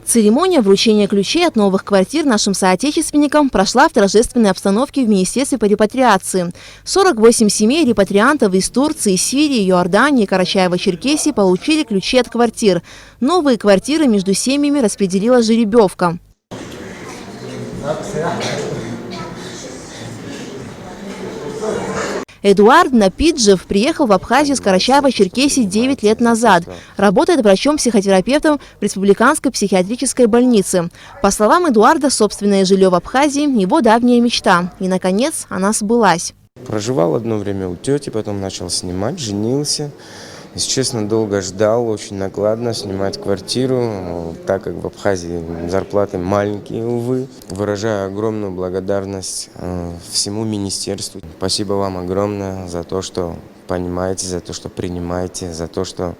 Церемония вручения ключей от новых квартир нашим соотечественникам прошла в торжественной обстановке в Министерстве по репатриации. 48 семей репатриантов из Турции, Сирии, Иордании, Карачаево-Черкесии получили ключи от квартир. Новые квартиры между семьями распределила жеребьевка. Эдуард Напиджев приехал в Абхазию с Карачаево-Черкесии 9 лет назад. Работает врачом-психотерапевтом в Республиканской психиатрической больнице. По словам Эдуарда, собственное жилье в Абхазии – его давняя мечта. И, наконец, она сбылась. Проживал одно время у тети, потом начал снимать, женился. Если честно, долго ждал, очень накладно снимать квартиру, так как в Абхазии зарплаты маленькие, увы. Выражаю огромную благодарность всему министерству. Спасибо вам огромное за то, что понимаете, за то, что принимаете, за то, что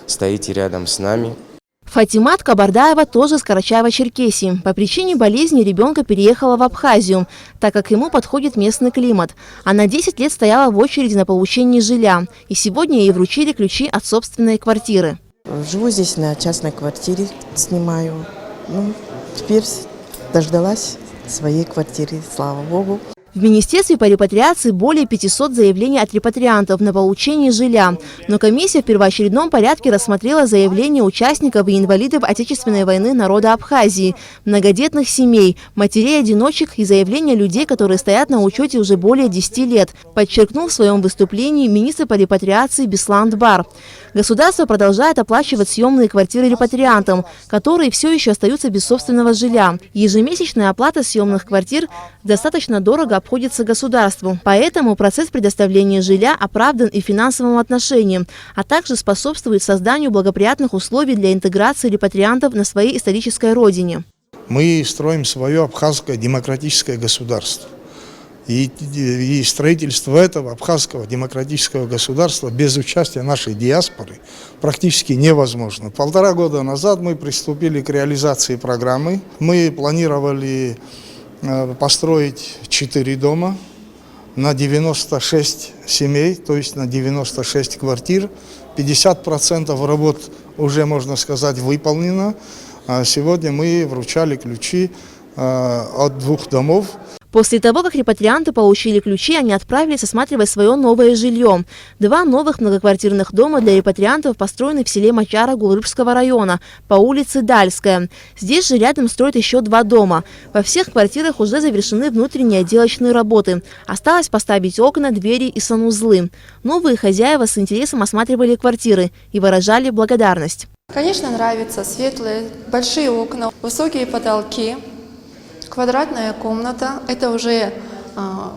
стоите рядом с нами. Фатимат Кабардаева тоже с Карачаево-Черкесии. По причине болезни ребенка переехала в Абхазию, так как ему подходит местный климат. Она 10 лет стояла в очереди на получение жилья. И сегодня ей вручили ключи от собственной квартиры. Живу здесь на частной квартире, снимаю. Теперь дождалась своей квартиры, слава богу. В Министерстве по репатриации более 500 заявлений от репатриантов на получение жилья. Но комиссия в первоочередном порядке рассмотрела заявления участников и инвалидов Отечественной войны народа Абхазии, многодетных семей, матерей-одиночек и заявления людей, которые стоят на учете уже более 10 лет, подчеркнул в своем выступлении министр по репатриации Беслан Бар. Государство продолжает оплачивать съемные квартиры репатриантам, которые все еще остаются без собственного жилья. Ежемесячная оплата съемных квартир достаточно дорого обходится государству. Поэтому процесс предоставления жилья оправдан и в финансовом отношении, а также способствует созданию благоприятных условий для интеграции репатриантов на своей исторической родине. Мы строим свое абхазское демократическое государство. И строительство этого абхазского демократического государства без участия нашей диаспоры практически невозможно. 1,5 года назад мы приступили к реализации программы. Мы планировали построить 4 дома на 96 семей, то есть на 96 квартир. 50% работ уже, можно сказать, выполнено. Сегодня мы вручали ключи от 2 домов. После того, как репатрианты получили ключи, они отправились осматривать свое новое жилье. 2 новых многоквартирных дома для репатриантов построены в селе Мачара Гулрыбского района по улице Дальская. Здесь же рядом строят еще 2 дома. Во всех квартирах уже завершены внутренние отделочные работы. Осталось поставить окна, двери и санузлы. Новые хозяева с интересом осматривали квартиры и выражали благодарность. Конечно, нравится. Светлые, большие окна, высокие потолки. Квадратная комната – это уже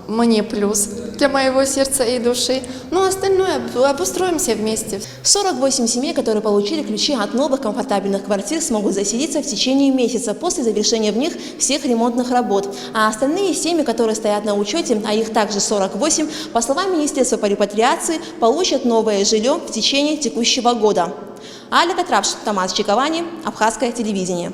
мне плюс для моего сердца и души. Но остальное обустроимся вместе. 48 семей, которые получили ключи от новых комфортабельных квартир, смогут заселиться в течение месяца после завершения в них всех ремонтных работ. А остальные семьи, которые стоят на учете, а их также 48, по словам Министерства по репатриации, получат новое жилье в течение текущего года. Аля Катрапш, Тамас Чиковани, Абхазское телевидение.